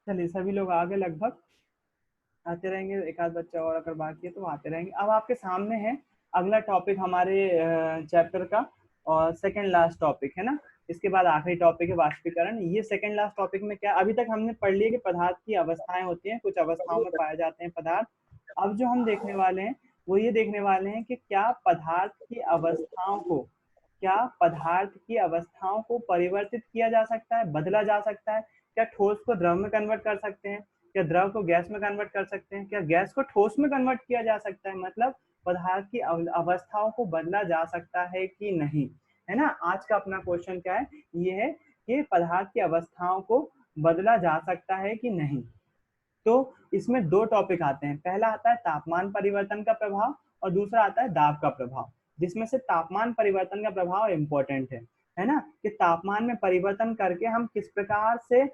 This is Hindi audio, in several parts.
चलिए सभी लोग आगे लगभग आते रहेंगे, एक आध बच्चा और अगर बाकी है तो आते रहेंगे। अब आपके सामने है अगला टॉपिक हमारे चैप्टर का, और सेकंड लास्ट टॉपिक है ना। इसके बाद आखिरी टॉपिक है वाष्पीकरण। ये सेकंड लास्ट टॉपिक में क्या, अभी तक हमने पढ़ लिया कि पदार्थ की अवस्थाएं होती हैं, कुछ अवस्थाओं में पाए जाते हैं पदार्थ। अब जो हम देखने वाले हैं वो ये देखने वाले हैं कि क्या पदार्थ की अवस्थाओं को परिवर्तित किया जा सकता है, बदला जा सकता है। क्या ठोस को द्रव में कन्वर्ट कर सकते हैं, क्या द्रव को गैस में कन्वर्ट कर सकते हैं, क्या गैस को ठोस में कन्वर्ट किया जा सकता है, मतलब पदार्थ की अवस्थाओं को बदला जा सकता है कि नहीं, है ना। आज का अपना क्वेश्चन क्या है, ये है कि पदार्थ की अवस्थाओं को बदला जा सकता है कि नहीं। तो इसमें दो टॉपिक आते हैं, पहला आता है तापमान परिवर्तन का प्रभाव और दूसरा आता है दाब का प्रभाव। जिसमें से तापमान परिवर्तन का प्रभाव इम्पोर्टेंट है ना, कि तापमान में परिवर्तन करके हम किस प्रकार से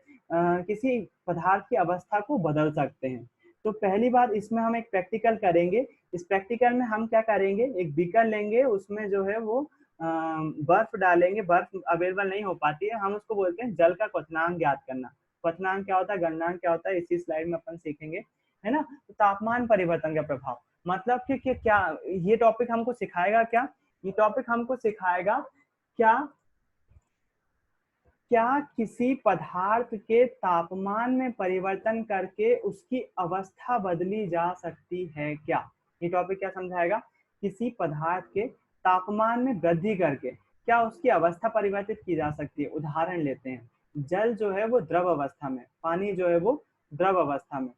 किसी पदार्थ की अवस्था को बदल सकते हैं। तो पहली बात, इसमें हम एक प्रैक्टिकल करेंगे। इस प्रैक्टिकल में हम क्या करेंगे, एक बीकर लेंगे, उसमें जो है वो बर्फ डालेंगे। बर्फ अवेलेबल नहीं हो पाती है, हम उसको बोलते हैं जल का क्वथनांक ज्ञात करना। क्वथनांक क्या होता है, गणनांक क्या होता है, इसी स्लाइड में अपन सीखेंगे, है ना। तो तापमान परिवर्तन का प्रभाव मतलब कि क्या ये टॉपिक हमको सिखाएगा, क्या ये टॉपिक हमको सिखाएगा क्या क्या किसी पदार्थ के तापमान में परिवर्तन करके उसकी अवस्था बदली जा सकती है क्या। ये टॉपिक क्या समझाएगा, किसी पदार्थ के तापमान में वृद्धि करके क्या उसकी अवस्था परिवर्तित की जा सकती है। उदाहरण लेते हैं, जल जो है वो द्रव अवस्था में, पानी जो है वो द्रव अवस्था में,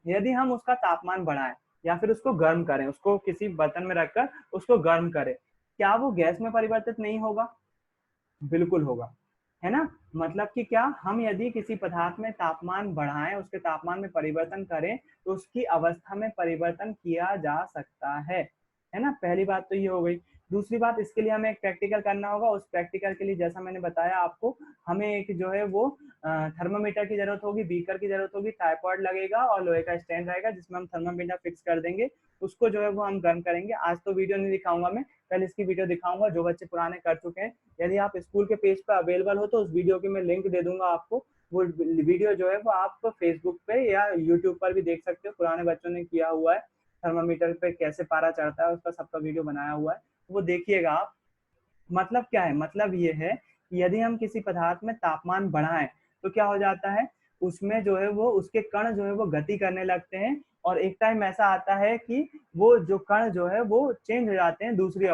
यदि हम उसका तापमान बढ़ाएं या फिर उसको गर्म करें, उसको किसी बर्तन में रखकर उसको गर्म करें, क्या वो गैस में परिवर्तित नहीं होगा, बिल्कुल होगा, है ना। मतलब कि क्या, हम यदि किसी पदार्थ में तापमान बढ़ाएं, उसके तापमान में परिवर्तन करें, तो उसकी अवस्था में परिवर्तन किया जा सकता है ना। पहली बात तो ये हो गई। दूसरी बात, इसके लिए हमें एक प्रैक्टिकल करना होगा। उस प्रैक्टिकल के लिए जैसा मैंने बताया आपको, हमें एक जो है वो थर्मामीटर की जरूरत होगी, बीकर की जरूरत होगी, ट्राइपॉड लगेगा और लोहे का स्टैंड रहेगा जिसमें हम थर्मामीटर फिक्स कर देंगे। उसको जो है वो हम गर्म करेंगे। आज तो वीडियो नहीं दिखाऊंगा मैं, कल इसकी वीडियो दिखाऊंगा, जो बच्चे पुराने कर चुके हैं। यदि आप स्कूल के पेज पर अवेलेबल हो तो उस वीडियो की मैं लिंक दे दूंगा आपको। वो वीडियो जो है वो आप फेसबुक पे या यूट्यूब पर भी देख सकते हो, पुराने बच्चों ने किया हुआ है, थर्मामीटर पे कैसे पारा चढ़ता है उसका सबका वीडियो बनाया हुआ है, वो देखिएगा आप। मतलब क्या है, मतलब ये है कि यदि हम किसी पदार्थ में तापमान बढ़ाएं तो क्या हो जाता है, उसमें जो है वो उसके कण जो है वो गति करने लगते हैं, और एक टाइम ऐसा आता है कि वो जो कण जो है वो चेंज हो जाते हैं दूसरी।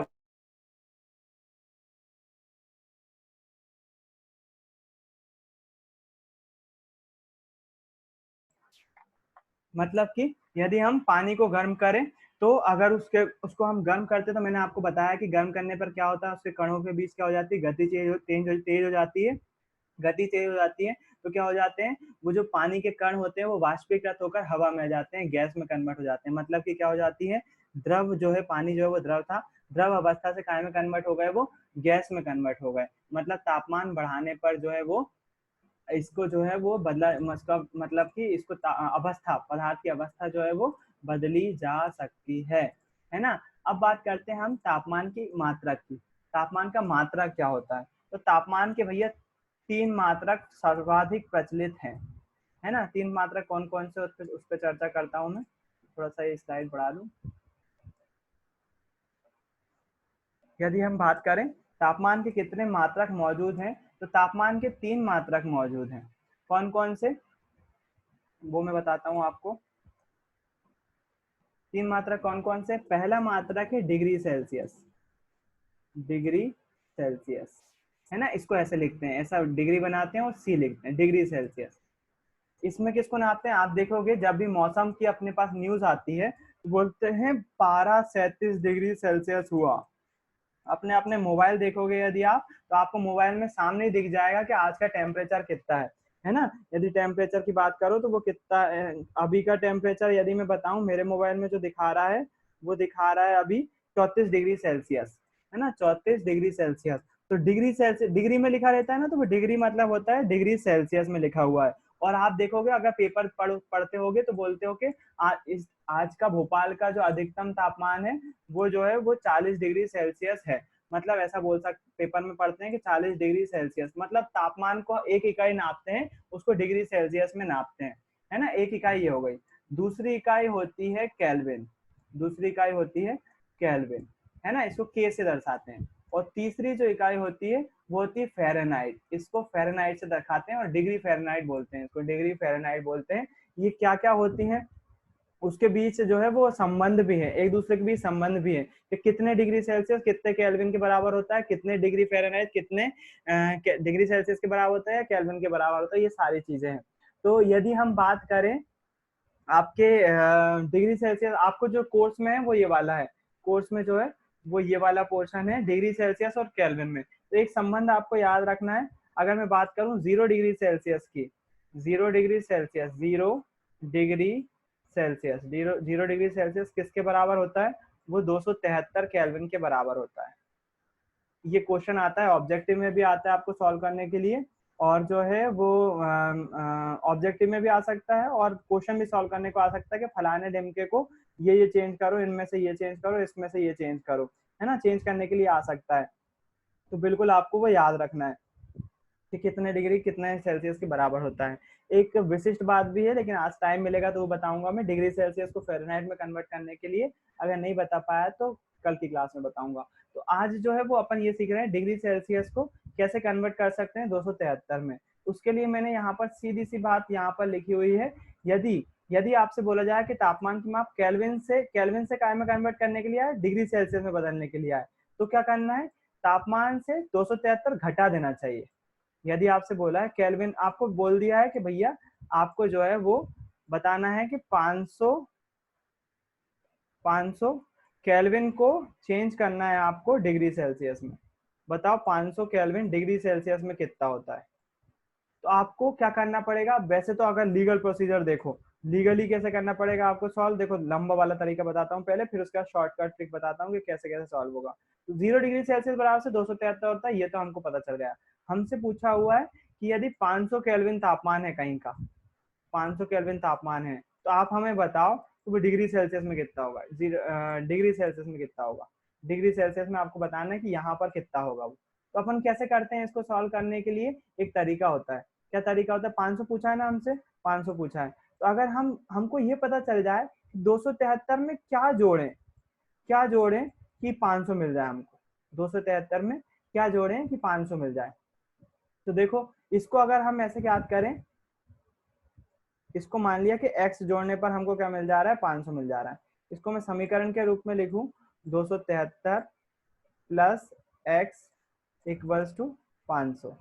मतलब कि यदि हम पानी को गर्म करें, तो अगर उसको हम गर्म करते, तो मैंने आपको बताया कि गर्म करने पर क्या होता है, उसके कणों के बीच क्या हो जाती है, गति तेज हो जाती है। गति तेज हो जाती है तो क्या हो जाते हैं, वो जो पानी के कण होते हैं वो वाष्पीकृत होकर हवा में आ जाते हैं, गैस में कन्वर्ट हो जाते हैं। मतलब कि क्या हो जाती है, द्रव जो है, पानी जो है वो द्रव था, द्रव अवस्था से काय में कन्वर्ट हो गए, वो गैस में कन्वर्ट हो गए। मतलब तापमान बढ़ाने पर जो है वो इसको जो है वो बदला, मतलब कि इसको अवस्था, पदार्थ की अवस्था जो है वो बदली जा सकती है ना। अब बात करते हैं हम तापमान की मात्रक की। तापमान का मात्रक क्या होता है, तो तापमान के भैया तीन मात्रक सर्वाधिक प्रचलित हैं, है ना। तीन मात्रक कौन कौन से, उस पर चर्चा करता हूँ मैं। थोड़ा सा ये स्लाइड बढ़ा दूं। यदि हम बात करें तापमान के कितने मात्रक मौजूद हैं, तो तापमान के तीन मात्रक मौजूद हैं। कौन कौन से, वो मैं बताता हूँ आपको। तीन मात्रक कौन कौन से, पहला मात्रक है डिग्री सेल्सियस। डिग्री सेल्सियस, है ना, इसको ऐसे लिखते हैं, ऐसा डिग्री बनाते हैं और सी लिखते हैं, डिग्री सेल्सियस। इसमें किसको नापते हैं, आप देखोगे जब भी मौसम की अपने पास न्यूज आती है तो बोलते हैं पारा 37 डिग्री सेल्सियस हुआ। अपने अपने मोबाइल देखोगे यदि आप, तो आपको मोबाइल में सामने ही दिख जाएगा कि आज का टेम्परेचर कितना है ना। यदि टेम्परेचर की बात करो तो वो कितना अभी का टेम्परेचर यदि मैं बताऊं, मेरे मोबाइल में जो दिखा रहा है वो दिखा रहा है अभी 34 डिग्री सेल्सियस, है ना, 34 डिग्री सेल्सियस। तो डिग्री सेल्सियस डिग्री में लिखा रहता है ना, तो वो डिग्री मतलब होता है डिग्री सेल्सियस में लिखा हुआ है। और आप देखोगे अगर पेपर पढ़ते होगे तो बोलते हो कि आज का भोपाल का जो अधिकतम तापमान है वो जो है वो 40 डिग्री सेल्सियस है। मतलब ऐसा बोल सकते, पेपर में पढ़ते हैं कि 40 डिग्री सेल्सियस, मतलब तापमान को एक इकाई नापते हैं, उसको डिग्री सेल्सियस में नापते हैं, है ना। एक इकाई ये हो गई। दूसरी इकाई होती है केल्विन, दूसरी इकाई होती है केल्विन, है ना, इसको के से दर्शाते हैं। और तीसरी जो इकाई होती है वो होती है फ़ारेनहाइट, इसको फ़ारेनहाइट से दिखाते हैं और डिग्री फ़ारेनहाइट बोलते हैं, इसको डिग्री फ़ारेनहाइट बोलते हैं। ये क्या क्या होती हैं, उसके बीच जो है वो संबंध भी है, एक दूसरे के बीच संबंध भी है कि कितने डिग्री सेल्सियस कितने केल्विन के बराबर होता है, कितने डिग्री फ़ारेनहाइट कितने डिग्री सेल्सियस के बराबर होता है, केल्विन के बराबर होता है, ये सारी चीजें हैं। तो यदि हम बात करें आपके डिग्री सेल्सियस, आपको जो कोर्स में है वो ये वाला है, कोर्स में जो है वो ये वाला पोर्शन है डिग्री सेल्सियस और केल्विन में। तो एक संबंध आपको याद रखना है। अगर मैं बात करूं 0 डिग्री सेल्सियस की, 0 डिग्री सेल्सियस, 0 डिग्री सेल्सियस किसके बराबर होता है, वो 273 केल्विन के बराबर होता है। ये क्वेश्चन आता है, ऑब्जेक्टिव में भी आता है आपको सॉल्व करने के लिए, और जो है वो ऑब्जेक्टिव में भी आ सकता है और क्वेश्चन भी सॉल्व करने को आ सकता है कि फलाने ढिमके को ये चेंज करो, इनमें से ये चेंज करो, इसमें से ये चेंज करो, है ना, चेंज करने के लिए आ सकता है। तो बिल्कुल आपको वो याद रखना है कि कितने डिग्री कितने सेल्सियस के बराबर होता है। एक विशिष्ट बात भी है, लेकिन आज टाइम मिलेगा तो वो बताऊंगा मैं, डिग्री सेल्सियस को फ़ारेनहाइट में कन्वर्ट करने के लिए। अगर नहीं बता पाया तो कल की क्लास में बताऊंगा। तो आज जो है वो अपन ये सीख रहे हैं डिग्री सेल्सियस को कैसे कन्वर्ट कर सकते हैं 273 में। उसके लिए मैंने यहाँ पर सीधी सी बात यहाँ पर लिखी हुई है। यदि यदि आपसे बोला जाए कि तापमान की माप केल्विन से काय में कन्वर्ट करने के लिए आए, डिग्री सेल्सियस में बदलने के लिए आए, तो क्या करना है, तापमान से 273 घटा देना चाहिए। यदि आपसे बोला है केल्विन, आपको बोल दिया है कि भैया आपको जो है वो बताना है कि 500 केल्विन को चेंज करना है आपको डिग्री सेल्सियस में। बताओ 500 केल्विन डिग्री सेल्सियस में कितना होता है। तो आपको क्या करना पड़ेगा, वैसे तो अगर लीगल प्रोसीजर देखो, लीगली कैसे करना पड़ेगा आपको सॉल्व, देखो लंबा वाला तरीका बताता हूँ पहले, फिर उसका शॉर्टकट ट्रिक बताता हूँ कि कैसे कैसे सॉल्व होगा। तो 0 डिग्री सेल्सियस बराबर से 273 होता है, ये तो हमको पता चल गया। हमसे पूछा हुआ है कि यदि 500 केल्विन तापमान है कहीं का, 500 केल्विन तापमान है, तो आप हमें बताओ तो वो डिग्री सेल्सियस में कितना होगा, डिग्री सेल्सियस में कितना होगा, डिग्री सेल्सियस में आपको बताना है कि यहाँ पर कितना होगा वो। तो अपन कैसे करते हैं इसको सॉल्व करने के लिए, एक तरीका होता है। क्या तरीका होता है, 500 पूछा है ना हमसे, 500 पूछा है, तो अगर हमको ये पता चल जाए 273 में क्या जोड़ें कि 500 मिल जाए हमको, 273 में क्या जोड़ें कि 500 मिल जाए। तो देखो इसको अगर हम ऐसे याद करें, इसको मान लिया कि x जोड़ने पर हमको क्या मिल जा रहा है, 500 मिल जा रहा है। इसको मैं समीकरण के रूप में लिखूं, 273 प्लस x इक्वल्स टू 500।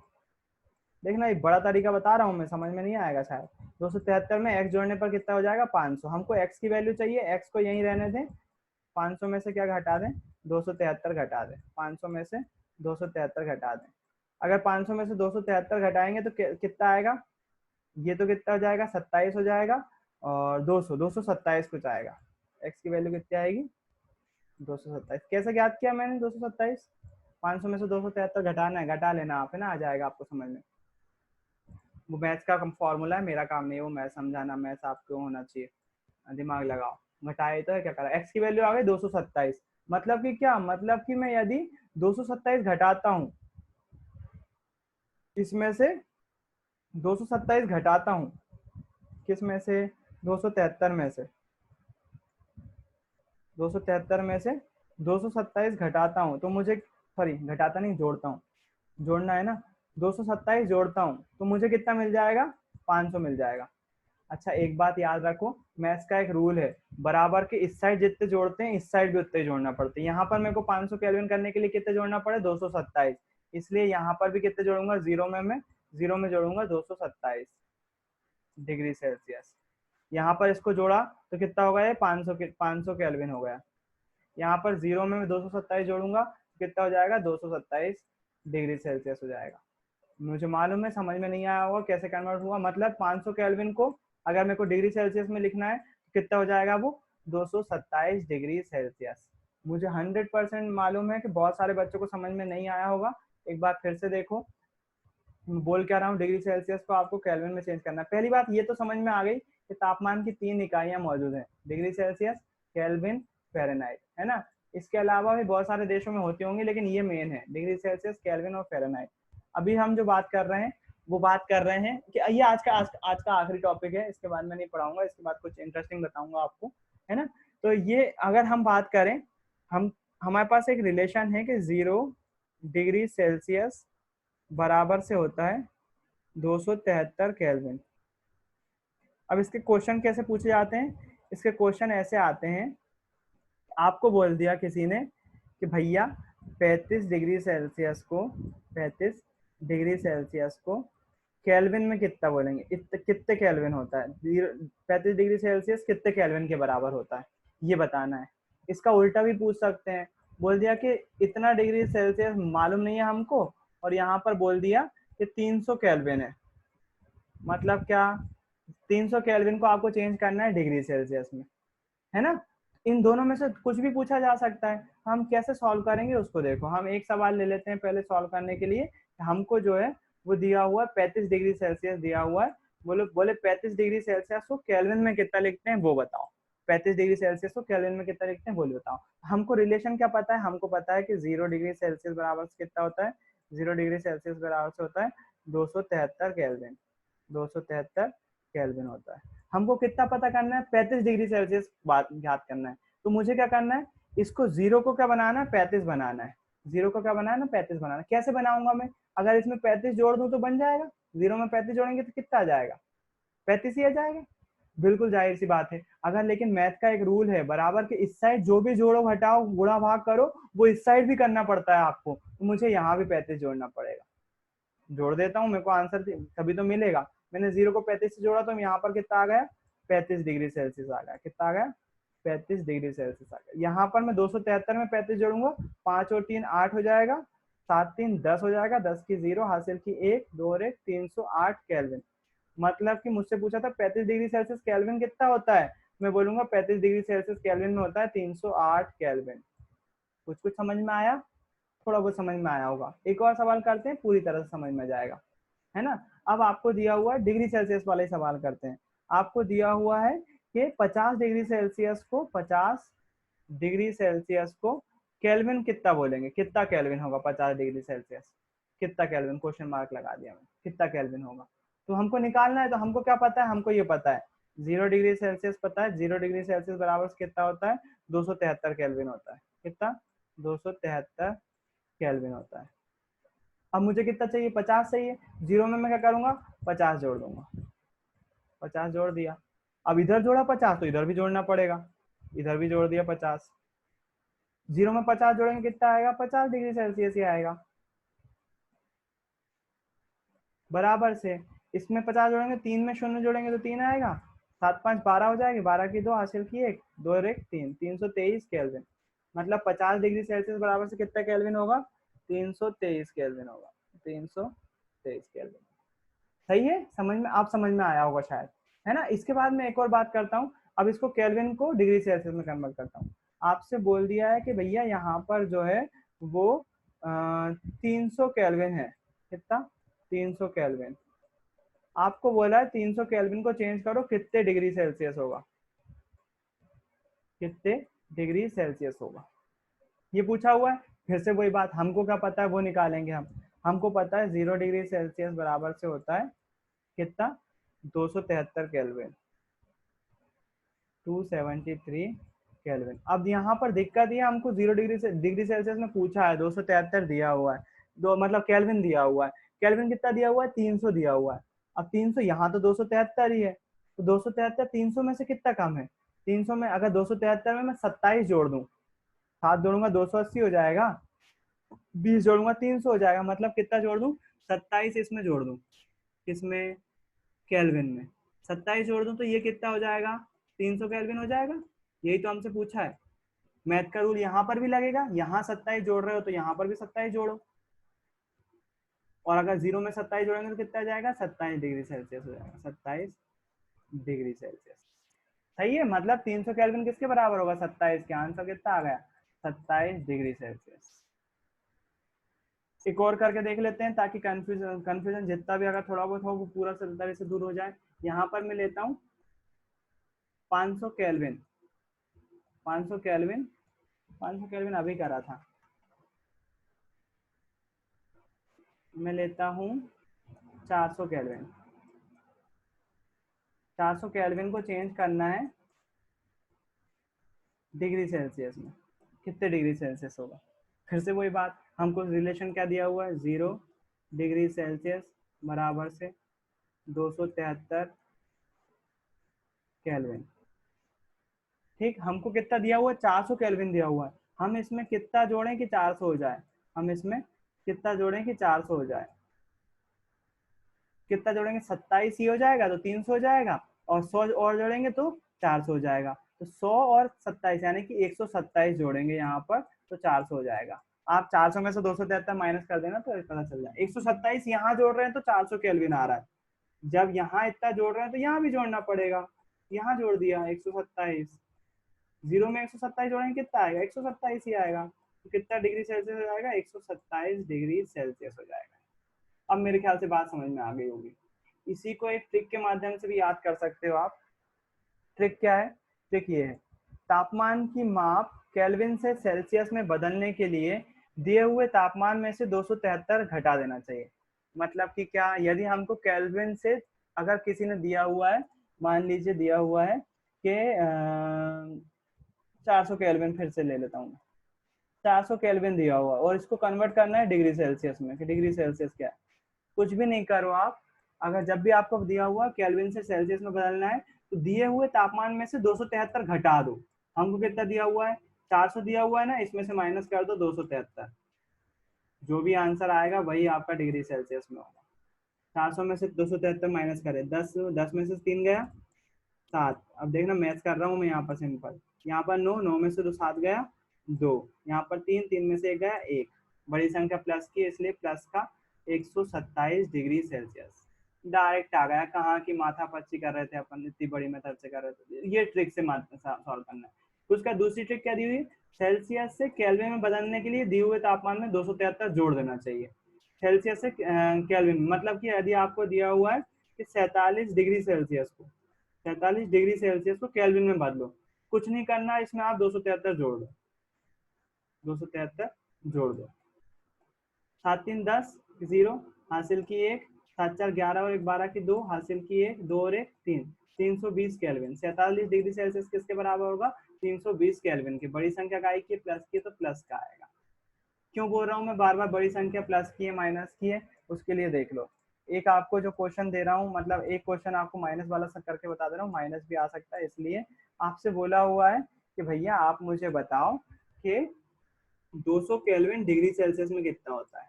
देखना एक बड़ा तरीका बता रहा हूँ मैं, समझ में नहीं आएगा शायद। 273 में x जोड़ने पर कितना हो जाएगा, 500। हमको x की वैल्यू चाहिए, x को यहीं रहने दें, 500 में से क्या घटा दें, 273 घटा दें, 500 में से 273 घटा दें। अगर 500 में से 273 घटाएंगे तो कितना आएगा, ये तो कितना हो जाएगा, 27 हो जाएगा, और 227 कुछ आएगा। x की वैल्यू कितनी आएगी, 227। कैसे ज्ञात किया मैंने 227, 500 में से 273 घटाना है, घटा लेना आप, है ना, आ जाएगा आपको समझ में। वो मैथ्स का फॉर्मूला है, मेरा काम नहीं है वो मैथ समझाना, मैथ्स आपको होना चाहिए, दिमाग लगाओ। घटाए तो है, क्या करा, x की वैल्यू आ गई 227। मतलब कि क्या, मतलब कि मैं यदि 227 घटाता हूँ, इसमें से 227 घटाता हूँ, किस में से, 273 में से, 273 में से 227 घटाता हूँ तो मुझे, सॉरी घटाता नहीं, जोड़ता हूँ, जोड़ना है ना, 227 जोड़ता हूँ तो मुझे कितना मिल जाएगा, 500 मिल जाएगा। अच्छा एक बात याद रखो, मैथ्स का एक रूल है, बराबर के इस साइड जितने जोड़ते हैं इस साइड भी उतने जोड़ना पड़ते हैं। यहाँ पर मेरे को 500 केल्विन करने के लिए कितने जोड़ना पड़े, 227, इसलिए यहाँ पर भी कितने जोड़ूंगा, जीरो में जोड़ूंगा 227 डिग्री सेल्सियस। यहाँ पर इसको जोड़ा तो कितना हो गया, ये 500 केल्विन हो गया। यहाँ पर जीरो में मैं 227 जोड़ूंगा तो कितना हो जाएगा, 227 डिग्री सेल्सियस हो जाएगा। मुझे मालूम है समझ में नहीं आया होगा कैसे कन्वर्ट हुआ, मतलब 500 केल्विन को अगर मेरे को डिग्री सेल्सियस में लिखना है तो कितना हो जाएगा वो, 227 डिग्री सेल्सियस। मुझे 100% मालूम है कि बहुत सारे बच्चों को समझ में नहीं आया होगा। एक बार फिर से देखो, बोल क्या रहा हूँ, डिग्री सेल्सियस को आपको केल्विन में चेंज करना है। पहली बात ये तो समझ में आ गई कि तापमान की 3 इकाइयां मौजूद हैं, डिग्री सेल्सियस, केल्विन, फ़ारेनहाइट, है ना। इसके अलावा भी बहुत सारे देशों में होती होंगी, लेकिन ये मेन है, डिग्री सेल्सियस, केल्विन और फ़ारेनहाइट। अभी हम जो बात कर रहे हैं वो बात कर रहे हैं कि ये आज का आखिरी टॉपिक है, इसके बाद मैं नहीं पढ़ाऊंगा, इसके बाद कुछ इंटरेस्टिंग बताऊंगा आपको, है ना। तो ये अगर हम बात करें, हमारे पास एक रिलेशन है कि 0 डिग्री सेल्सियस बराबर से होता है 273 केल्विन। अब इसके क्वेश्चन कैसे पूछे जाते हैं, इसके क्वेश्चन ऐसे आते हैं, आपको बोल दिया किसी ने कि भैया 35 डिग्री सेल्सियस को 35 डिग्री सेल्सियस को केल्विन में कितना बोलेंगे, कितने केल्विन होता है, 35 डिग्री सेल्सियस कितने केल्विन के बराबर होता है, ये बताना है। इसका उल्टा भी पूछ सकते हैं, बोल दिया कि इतना डिग्री सेल्सियस मालूम नहीं है हमको, और यहाँ पर बोल दिया कि 300 केल्विन है, मतलब क्या, 300 केल्विन को आपको चेंज करना है डिग्री सेल्सियस में, है ना। इन दोनों में से कुछ भी पूछा जा सकता है, हम कैसे सॉल्व करेंगे उसको देखो। हम एक सवाल ले लेते हैं पहले सॉल्व करने के लिए। हमको जो है वो दिया हुआ है 35 डिग्री सेल्सियस दिया हुआ है, बोले 35 डिग्री सेल्सियस को केल्विन में कितना लिखते हैं वो बताओ, 35 डिग्री सेल्सियस को केल्विन में कितना लिखते हैं वो बताओ। हमको रिलेशन क्या पता है, हमको पता है कि 0 डिग्री सेल्सियस बराबर से कितना होता है, 0 डिग्री सेल्सियस बराबर से होता है 273 केल्विन, 273 केल्विन होता है। हमको कितना पता करना है, 35 डिग्री सेल्सियस बात याद करना है। तो मुझे क्या करना है, इसको 0 को क्या बनाना है, 35 बनाना है, 0 को क्या बनाना है, 35 बनाना है। कैसे बनाऊंगा मैं, अगर इसमें 35 जोड़ दूं तो बन जाएगा, 0 में 35 जोड़ेंगे तो कितना आ जाएगा, 35 ही आ जाएगा, बिल्कुल जाहिर सी बात है। अगर लेकिन मैथ का एक रूल है, बराबर के इस साइड जो भी जोड़ो घटाओ गुणा भाग करो वो इस साइड भी करना पड़ता है आपको, तो मुझे यहाँ भी 35 जोड़ना पड़ेगा। जोड़ देता हूँ, मेरे को आंसर तभी तो मिलेगा। मैंने 0 को 35 से जोड़ा तो यहाँ पर कितना आ गया, 35 डिग्री सेल्सियस आ गया, कितना आ गया, 35 डिग्री सेल्सियस आ गया। यहाँ पर मैं 273 में 35 जोड़ूंगा, 5 और 3 8 हो जाएगा, 7 3 10 हो जाएगा, 10 की 0 हासिल की 1, 2 और 1 308 केल्विन। मतलब कि मुझसे पूछा था 35 डिग्री सेल्सियस केल्विन कितना होता है, मैं बोलूंगा 35 डिग्री सेल्सियस केल्विन में होता है 308 केल्विन। कुछ कुछ समझ में आया, थोड़ा बहुत समझ में आया होगा। एक और सवाल करते हैं, पूरी तरह से समझ में जाएगा, है ना। अब आपको दिया हुआ है डिग्री सेल्सियस वाले सवाल करते हैं। आपको दिया हुआ है कि 50 डिग्री सेल्सियस को 50 डिग्री सेल्सियस को केल्विन कितना बोलेंगे, कितना केल्विन होगा 50 डिग्री सेल्सियस, कितना केल्विन, क्वेश्चन मार्क लगा दिया मैं, कितना केल्विन होगा। तो हमको निकालना है, तो हमको क्या पता है, हमको ये पता है 0 डिग्री सेल्सियस पता है, 0 डिग्री सेल्सियस बराबर कितना होता है, 273 केल्विन होता है, कितना, 273 केल्विन होता है। अब मुझे कितना चाहिए, 50 चाहिए, 0 में मैं क्या करूंगा, 50 जोड़ दूंगा, 50 जोड़ दिया। अब इधर जोड़ा 50 तो इधर भी जोड़ना पड़ेगा, इधर भी जोड़ दिया 50, 0 में 50 जोड़ेंगे कितना आएगा, 50 डिग्री सेल्सियस ही आएगा। बराबर से इसमें 50 जोड़ेंगे, 3 में 0 जोड़ेंगे तो 3 आएगा, 7 5 12 हो जाएगी, 12 की 2 हासिल की 1, 2 और 1 3, 323 केल्विन। मतलब 50 डिग्री सेल्सियस बराबर से कितना केल्विन होगा, 323 केल्विन होगा, 323 केल्विन। सही है, समझ में, आप समझ में आया होगा शायद, है ना। इसके बाद मैं एक और बात करता हूँ, अब इसको केल्विन को डिग्री सेल्सियस में कन्वर्ट करता हूँ। आपसे बोल दिया है कि भैया यहाँ पर जो है वो 300 केल्विन है, कितना, 300 केल्विन। आपको बोला है 300 केल्विन को चेंज करो कितने डिग्री सेल्सियस होगा, कितने डिग्री सेल्सियस होगा, ये पूछा हुआ है। फिर से वही बात, हमको क्या पता है वो निकालेंगे हम। हमको पता है 0 डिग्री सेल्सियस बराबर से होता है कितना, 273 केल्विन, 273 केल्विन। अब यहाँ पर दिक्कत ये, हमको 0 डिग्री सेल्सियस में पूछा है, 273 दिया हुआ है, दो मतलब केल्विन दिया हुआ है, केल्विन कितना दिया हुआ है, 300 दिया हुआ है। अब 300 यहाँ तो 273 ही है, तो 273 300 में से कितना कम है, 300 में अगर 273 में मैं 27 जोड़ दूं, 7 जोड़ूंगा 280 हो जाएगा, 20 जोड़ूंगा 300 हो जाएगा, मतलब कितना जोड़ दूं, 27 इसमें जोड़ दूं, किसमें, केल्विन में 27 जोड़ दूं तो ये कितना हो जाएगा, 300 केल्विन हो जाएगा। यही तो हमसे पूछा है। मैथ का रूल यहाँ पर भी लगेगा, यहाँ 27 जोड़ रहे हो तो यहाँ पर भी 27 जोड़ो, और अगर 0 में 27 जोड़ेंगे तो कितना आ जाएगा, 27 डिग्री सेल्सियस हो जाएगा, 27 डिग्री सेल्सियस। सही है, मतलब 300 केल्विन किसके बराबर होगा, 27 के। आंसर कितना आ गया, 27 डिग्री सेल्सियस। एक और करके देख लेते हैं ताकि कंफ्यूजन जितना भी अगर थोड़ा बहुत हो वो पूरा तरह से दूर हो जाए। यहाँ पर मैं लेता हूँ 500 केल्विन, 500 केल्विन 500 केल्विन अभी करा था। मैं लेता हूँ 400 केल्विन। 400 केल्विन को चेंज करना है डिग्री सेल्सियस में। कितने डिग्री सेल्सियस होगा? फिर से वही बात, हमको रिलेशन क्या दिया हुआ है, 0 डिग्री सेल्सियस बराबर से 273 केल्विन। ठीक, हमको कितना दिया हुआ है, 400 केल्विन दिया हुआ है। हम इसमें कितना जोड़ें कि 400 हो जाए? हम इसमें कितना जोड़ें कि 400 हो जाए? कितना जोड़ेंगे, 27 ही हो जाएगा तो 300 हो जाएगा, और 100 और जोड़ेंगे तो 400 हो जाएगा। तो 100 और 27 यानी कि 127 जोड़ेंगे यहाँ पर तो 400 हो जाएगा। आप 400 में से 273 माइनस कर देना तो पता चल जाए। 127 यहाँ जोड़ रहे हैं तो 400 केल्विन आ रहा है। जब यहाँ इतना जोड़ रहे हैं तो यहाँ भी जोड़ना पड़ेगा। यहाँ जोड़ दिया 127, 0 में 127 जोड़ेंगे कितना आएगा, 127 ही आएगा। तो कितना डिग्री सेल्सियस हो जाएगा, 127 डिग्री सेल्सियस हो जाएगा। अब मेरे ख्याल से बात समझ में आ गई होगी। इसी को एक ट्रिक के माध्यम से भी याद कर सकते हो आप। ट्रिक क्या है? ट्रिक ये है, तापमान की माप केल्विन से सेल्सियस में बदलने के लिए दिए हुए तापमान में से 273 घटा देना चाहिए। मतलब कि क्या, यदि हमको केल्विन से, अगर किसी ने दिया हुआ है, मान लीजिए दिया हुआ है कि 400 केल्विन, फिर से ले लेता हूँ, 400 केल्विन दिया हुआ और इसको कन्वर्ट करना है डिग्री सेल्सियस में, कि डिग्री सेल्सियस क्या है। कुछ भी नहीं करो आप, अगर जब भी आपको दिया हुआ केल्विन से सेल्सियस में बदलना है तो दिए हुए तापमान में से 273 घटा दो। हमको कितना दिया हुआ है, 400 दिया हुआ है ना, इसमें से माइनस कर दो 273। जो भी आंसर आएगा वही आपका डिग्री सेल्सियस में होगा। 400 में से 273 माइनस करें, 10 10 में से 3 गया 7। अब देखना मैथ कर रहा हूँ मैं यहाँ पर सिंपल। यहाँ पर 9, 9 में से 2 7 गया 2, यहाँ पर 3, 3 में से 1 गया 1। बड़ी संख्या प्लस की, इसलिए प्लस का 127 डिग्री सेल्सियस डायरेक्ट आ गया। कहाँ की माथा पच्ची कर रहे थे अपन, इतनी बड़ी मेथड से कर रहे थे। ये ट्रिक से सॉल्व करना है। उसका दूसरी ट्रिक क्या दी हुई, सेल्सियस से केल्विन में बदलने के लिए दिए हुए तापमान में 273 जोड़ देना चाहिए। सेल्सियस से केल्विन, मतलब कि यदि आपको दिया हुआ है कि 47 डिग्री सेल्सियस को, 47 डिग्री सेल्सियस को केल्विन में बदलो, कुछ नहीं करना, इसमें आप 273 जोड़ दो, 273 जोड़ दो। 7 3 10, 0 हासिल की 1, 7 4 11 और 1 12 की 2 हासिल की 1, 2 और 1 3, 320 केल्विन। 47 डिग्री सेल्सियस किसके बराबर होगा, 320 केल्विन के। बड़ी संख्या का आई की प्लस की तो प्लस का आएगा। क्यों बोल रहा हूँ मैं बार बार बड़ी संख्या प्लस की है माइनस की है, उसके लिए देख लो। एक आपको जो क्वेश्चन दे रहा हूँ, मतलब एक क्वेश्चन आपको माइनस वाला सब करके बता दे रहा हूँ, माइनस भी आ सकता है, इसलिए आपसे बोला हुआ है कि भैया आप मुझे बताओ कि 200 केल्विन डिग्री सेल्सियस में कितना होता है।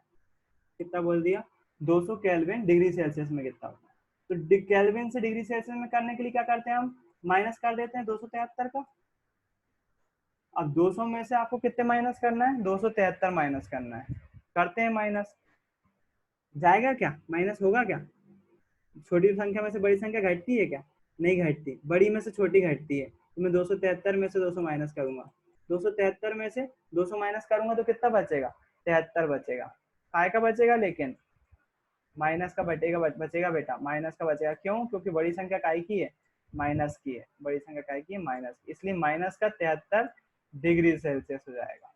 कितना बोल दिया, 200 केल्विन डिग्री सेल्सियस में कितना होता है। तो केल्विन से डिग्री सेल्सियस में करने के लिए क्या करते हैं, हम माइनस कर देते हैं 273 का। अब 200 में से आपको कितने माइनस करना है, 273 माइनस करना है। करते हैं माइनस, जाएगा क्या, माइनस होगा क्या? छोटी संख्या में से बड़ी संख्या घटती है क्या? नहीं घटती, बड़ी में से छोटी घटती है। तो मैं 273 में से 200 माइनस करूंगा, 273 में से 200 माइनस करूंगा तो कितना बचेगा, 73 बचेगा। काय का बचेगा, लेकिन माइनस का बचेगा बेटा, माइनस का बचेगा। क्यों? क्योंकि बड़ी संख्या काय की है, माइनस की है। बड़ी संख्या काय की है, माइनस, इसलिए माइनस का 73 डिग्री सेल्सियस हो जाएगा।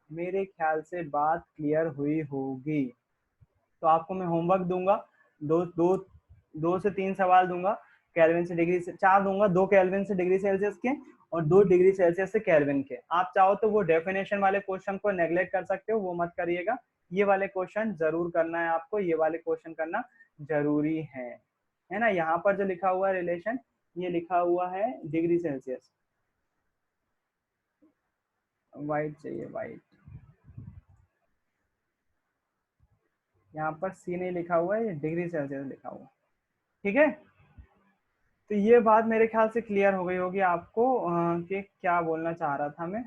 मेरे ख्याल से बात क्लियर हुई होगी। तो आपको मैं होमवर्क दूंगा, दो दो 2 से 3 सवाल दूंगा, केल्विन से डिग्री से 4 दूंगा, 2 केल्विन से डिग्री सेल्सियस के और 2 डिग्री सेल्सियस से केल्विन के। आप चाहो तो वो डेफिनेशन वाले क्वेश्चन को नेग्लेक्ट कर सकते हो, वो मत करिएगा। ये वाले क्वेश्चन जरूर करना है आपको, ये वाले क्वेश्चन करना जरूरी है ना। यहाँ पर जो लिखा हुआ है रिलेशन, ये लिखा हुआ है डिग्री सेल्सियस। वाइट चाहिए, वाइट। यहाँ पर सी नहीं लिखा हुआ है, ये डिग्री सेल्सियस लिखा हुआ है। ठीक है, तो ये बात मेरे ख्याल से क्लियर हो गई होगी आपको कि क्या बोलना चाह रहा था मैं।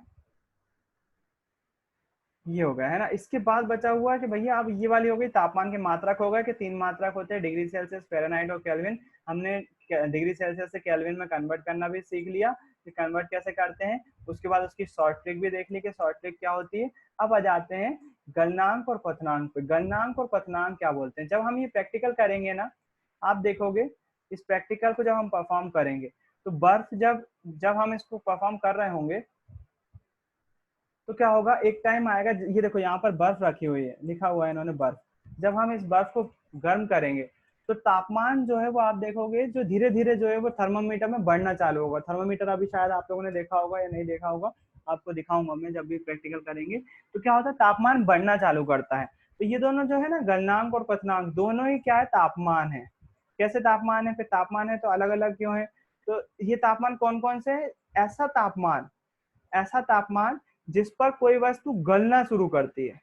ये हो गया है ना। इसके बाद बचा हुआ है कि भैया अब ये वाली हो गई, तापमान के मात्रक हो गए कि 3 मात्रक होते हैं, डिग्री सेल्सियस, फ़ारेनहाइट और केल्विन। हमने डिग्री सेल्सियस से केल्विन में कन्वर्ट करना भी सीख लिया कि कन्वर्ट कैसे करते हैं। उसके बाद उसकी शॉर्ट ट्रिक भी देख ली कि शॉर्ट ट्रिक क्या होती है। अब आ जाते हैं गलनांक और क्वथनांक पे। गलनांक और क्वथनांक क्या बोलते हैं, जब हम ये प्रैक्टिकल करेंगे ना, आप देखोगे इस प्रैक्टिकल को जब हम परफॉर्म करेंगे तो बर्फ जब जब हम इसको परफॉर्म कर रहे होंगे तो क्या होगा, एक टाइम आएगा, ये देखो यहाँ पर बर्फ रखी हुई है, लिखा हुआ है इन्होंने बर्फ। जब हम इस बर्फ को गर्म करेंगे तो तापमान जो है वो आप देखोगे जो धीरे धीरे जो है वो थर्मामीटर में बढ़ना चालू होगा। थर्मामीटर अभी शायद आप लोगों ने देखा होगा या नहीं देखा होगा, आपको दिखाऊंगा मैं जब भी प्रैक्टिकल करेंगे। तो क्या होता है, तापमान बढ़ना चालू करता है। तो ये दोनों जो है ना, गलनांक और क्वथनांक, दोनों ही क्या है, तापमान है। कैसे तापमान है, फिर तापमान है तो अलग अलग क्यों है, तो ये तापमान कौन कौन से है, ऐसा तापमान जिस पर कोई वस्तु गलना शुरू करती है,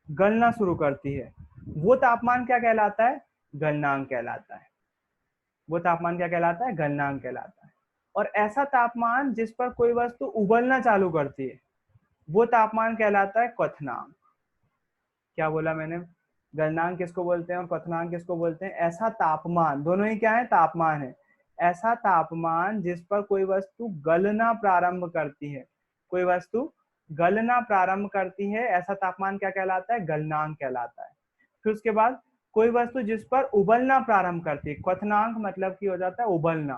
गलना शुरू करती है, वो तापमान क्या कहलाता है, गलनांक कहलाता है। वो तापमान क्या कहलाता है, गलनांक कहलाता है। और ऐसा तापमान जिस पर कोई वस्तु उबलना चालू करती है, वो तापमान कहलाता है क्वथनांक। क्या बोला मैंने, गलनांक किसको बोलते हैं और क्वथनांक किसको बोलते हैं, ऐसा तापमान, दोनों ही क्या है, तापमान है। ऐसा तापमान जिस पर कोई वस्तु गलना प्रारंभ करती है, कोई वस्तु गलना प्रारंभ करती है, ऐसा तापमान क्या कहलाता है, गलनांक कहलाता है। फिर उसके बाद कोई वस्तु जिस पर उबलना प्रारंभ करती है, क्वथनांक मतलब की हो जाता है उबलना।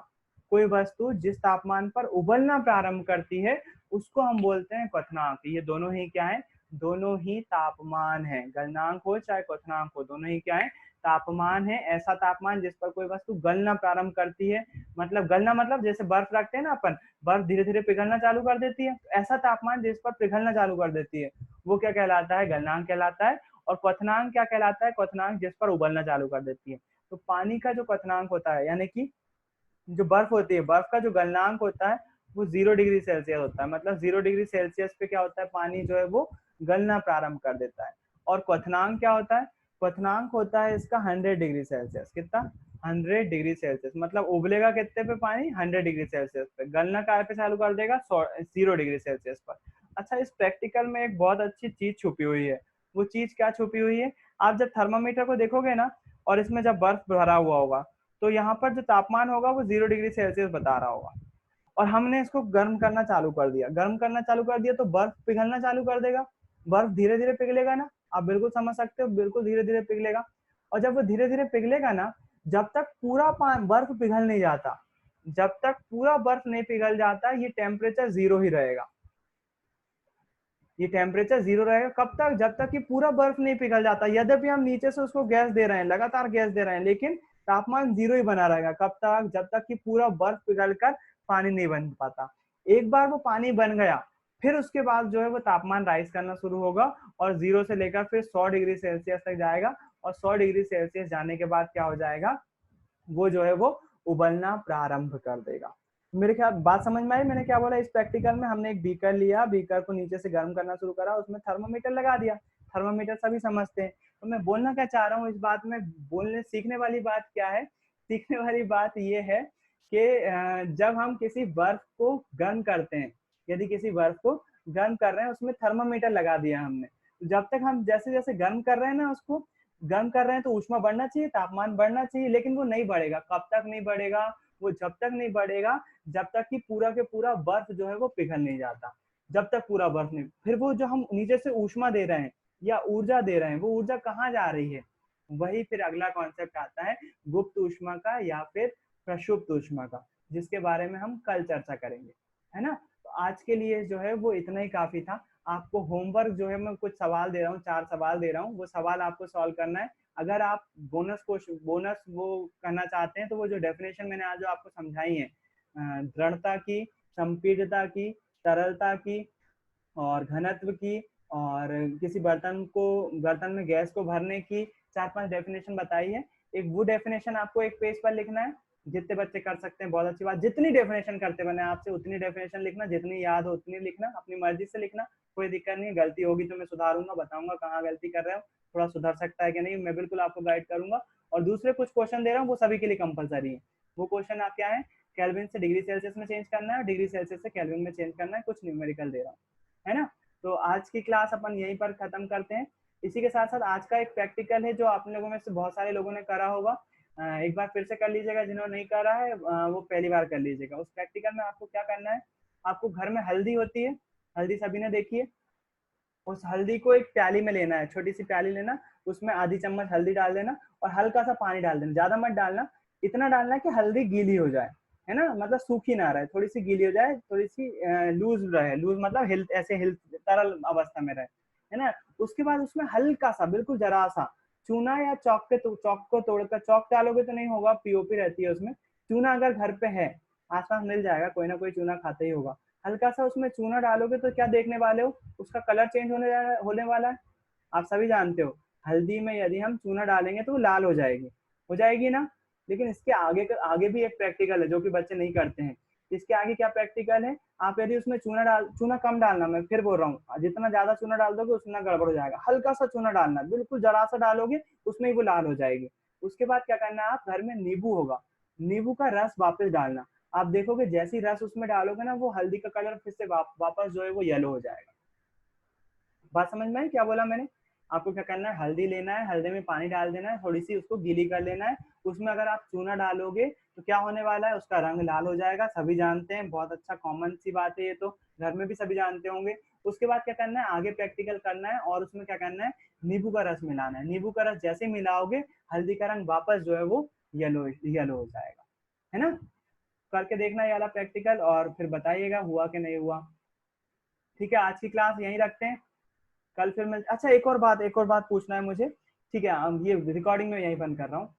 कोई वस्तु जिस तापमान पर उबलना प्रारंभ करती है उसको हम बोलते हैं क्वथनांक। ये दोनों ही क्या है, दोनों ही तापमान है, गलनांक हो चाहे क्वथनांक हो, दोनों ही क्या है, तापमान है। ऐसा तापमान जिस पर कोई वस्तु गलना प्रारंभ करती है, मतलब गलना मतलब जैसे बर्फ रखते हैं ना अपन, बर्फ धीरे धीरे पिघलना चालू कर देती है, ऐसा तापमान जिस पर पिघलना चालू कर देती है वो क्या कहलाता है, गलनांक कहलाता है। और क्वथनांक क्या कहलाता है, क्वथनांक जिस पर उबलना चालू कर देती है। तो पानी का जो क्वथनांक होता है, यानी कि जो बर्फ होती है, बर्फ का जो गलनांक होता है वो 0 डिग्री सेल्सियस होता है। मतलब 0 डिग्री सेल्सियस पे क्या होता है, पानी जो है वो गलना प्रारंभ कर देता है। और क्वथनांक क्या होता है, क्वथनांक होता है इसका 100 डिग्री सेल्सियस। कितना, 100 डिग्री सेल्सियस। मतलब उबलेगा कितने पे पानी, 100 डिग्री सेल्सियस पे, गलना काय पे चालू कर देगा, 0 डिग्री सेल्सियस पर। अच्छा, इस प्रैक्टिकल में एक बहुत अच्छी चीज छुपी हुई है। वो चीज क्या छुपी हुई है, आप जब थर्मामीटर को देखोगे ना और इसमें जब बर्फ भरा हुआ होगा तो यहाँ पर जो तापमान होगा वो 0 डिग्री सेल्सियस बता रहा होगा। और हमने इसको गर्म करना चालू कर दिया, गर्म करना चालू कर दिया तो बर्फ पिघलना चालू कर देगा, बर्फ धीरे धीरे पिघलेगा ना, आप बिल्कुल समझ सकते हो, बिल्कुल धीरे धीरे पिघलेगा। और जब वो धीरे धीरे पिघलेगा ना, जब तक पूरा बर्फ पिघल नहीं जाता, जब तक पूरा बर्फ नहीं पिघल जाता, ये टेम्परेचर 0 ही रहेगा। ये टेम्परेचर 0 रहेगा कब तक, जब तक कि पूरा बर्फ नहीं पिघल जाता। यद्यपि हम नीचे से उसको गैस दे रहे हैं, लगातार गैस दे रहे हैं, लेकिन तापमान 0 ही बना रहेगा। कब तक, जब तक कि पूरा बर्फ पिघल कर पानी नहीं बन पाता। एक बार वो पानी बन गया, फिर उसके बाद जो है वो तापमान राइज करना शुरू होगा और 0 से लेकर फिर 100 डिग्री सेल्सियस तक जाएगा। और 100 डिग्री सेल्सियस जाने के बाद क्या हो जाएगा, वो जो है वो उबलना प्रारंभ कर देगा। मेरे ख्याल बात समझ में आई मैंने क्या बोला। इस प्रैक्टिकल में हमने एक बीकर लिया, बीकर को नीचे से गर्म करना शुरू करा, उसमें थर्मामीटर लगा दिया। थर्मामीटर सभी समझते हैं। तो मैं बोलना क्या चाह रहा हूँ इस बात में, बोलने सीखने वाली बात क्या है, सीखने वाली बात ये है कि जब हम किसी बर्फ को गर्म करते हैं, यदि किसी बर्फ को गर्म कर रहे हैं, उसमें थर्मामीटर लगा दिया हमने, तो जब तक हम जैसे जैसे गर्म कर रहे हैं ना, उसको गर्म कर रहे हैं तो ऊष्मा बढ़ना चाहिए, तापमान बढ़ना चाहिए, लेकिन वो नहीं बढ़ेगा। कब तक नहीं बढ़ेगा, वो जब तक नहीं बढ़ेगा जब तक कि पूरा के पूरा बर्फ जो है वो पिघल नहीं जाता। जब तक पूरा बर्फ नहीं, फिर वो जो हम नीचे से ऊष्मा दे रहे हैं या ऊर्जा दे रहे हैं, वो ऊर्जा कहाँ जा रही है, वही फिर अगला कॉन्सेप्ट आता है गुप्त ऊष्मा का या फिर प्रक्षुब्ध ऊष्मा का, जिसके बारे में हम कल चर्चा करेंगे, है ना। तो आज के लिए जो है वो इतना ही काफी था। आपको होमवर्क जो है मैं कुछ सवाल दे रहा हूँ, 4 सवाल दे रहा हूँ, वो सवाल आपको सॉल्व करना है। अगर आप बोनस वो करना चाहते हैं तो वो जो डेफिनेशन मैंने आज जो आपको समझाई है, दृढ़ता की, संपीड़ितता की, तरलता की और घनत्व की, और किसी बर्तन में गैस को भरने की 4-5 डेफिनेशन बताई है। एक वो डेफिनेशन आपको एक पेज पर लिखना है। जितने बच्चे कर सकते हैं बहुत अच्छी बात, जितनी डेफिनेशन करते बने आपसे उतनी डेफिनेशन लिखना, जितनी याद हो उतनी लिखना, अपनी मर्जी से लिखना, कोई दिक्कत नहीं। गलती होगी तो मैं सुधारूंगा, बताऊंगा कहाँ गलती कर रहे हो, थोड़ा सुधर सकता है कि नहीं, मैं बिल्कुल आपको गाइड करूंगा। और दूसरे कुछ क्वेश्चन दे रहा हूँ वो सभी के लिए कंपलसरी है। वो क्वेश्चन आप क्या है, केल्विन से डिग्री सेल्सियस में चेंज करना है और डिग्री सेल्सियस से केल्विन में चेंज करना है, कुछ न्यूमेरिकल दे रहा हूँ, है ना। तो आज की क्लास अपन यहीं पर खत्म करते हैं। इसी के साथ साथ आज का एक प्रैक्टिकल है जो आप लोगों में से बहुत सारे लोगों ने करा होगा, एक बार फिर से कर लीजिएगा, जिन्होंने नहीं करा है वो पहली बार कर लीजिएगा। उस प्रैक्टिकल में आपको क्या करना है, आपको घर में हल्दी होती है, हल्दी सभी ने देखी है, उस हल्दी को एक प्याली में लेना है, छोटी सी प्याली लेना, उसमें आधी चम्मच हल्दी डाल देना और हल्का सा पानी डाल देना, ज्यादा मत डालना, इतना डालना कि हल्दी गीली हो जाए। है ना, मतलब सूखी ना रहे, थोड़ी सी गीली हो जाए, थोड़ी सी लूज रहे, लूज मतलब हिल, ऐसे हिल, तरल अवस्था में रहे, है ना। उसके बाद उसमें हल्का सा, बिल्कुल जरा सा चूना या चौक के, चौक को तोड़कर, चौक डालोगे तो नहीं होगा, पीओपी रहती है उसमें, चूना अगर घर पे है, आसपास मिल जाएगा, कोई ना कोई चूना खाता ही होगा, हल्का सा उसमें चूना डालोगे तो क्या देखने वाले हो, उसका कलर चेंज होने वाला है। आप सभी जानते हो हल्दी में यदि हम चूना डालेंगे तो वो लाल हो जाएगी ना। लेकिन इसके आगे भी एक प्रैक्टिकल है जो कि बच्चे नहीं करते हैं। इसके आगे क्या प्रैक्टिकल है, आप यदि उसमें चूना कम डालना, मैं फिर बोल रहा हूँ, जितना ज्यादा चूना डाल दोगे उतना गड़बड़ हो जाएगा, हल्का सा चूना डालना, बिल्कुल जरा सा डालोगे उसमें ही वो लाल हो जाएगी। उसके बाद क्या करना है, आप घर में नींबू होगा, नींबू का रस वापस डालना, आप देखोगे जैसी रस उसमें डालोगे ना, वो हल्दी का कलर फिर से वापस जो है वो येलो हो जाएगा। बात समझ में आई क्या बोला मैंने। आपको क्या करना है, हल्दी लेना है, हल्दी में पानी डाल देना है, थोड़ी सी उसको गीली कर लेना है, उसमें अगर आप चूना डालोगे तो क्या होने वाला है, उसका रंग लाल हो जाएगा, सभी जानते हैं, बहुत अच्छा कॉमन सी बात है ये तो, घर में भी सभी जानते होंगे। उसके बाद क्या करना है, आगे प्रैक्टिकल करना है, और उसमें क्या करना है, नींबू का रस मिलाना है, नींबू का रस जैसे मिलाओगे हल्दी का रंग वापस जो है वो येलो येलो हो जाएगा, है ना। करके देखना ये वाला प्रैक्टिकल, और फिर बताइएगा हुआ कि नहीं हुआ। ठीक है, आज की क्लास यहीं रखते हैं, कल फिर मिल, अच्छा एक और बात पूछना है मुझे, ठीक है, ये रिकॉर्डिंग में यहीं बंद कर रहा हूँ।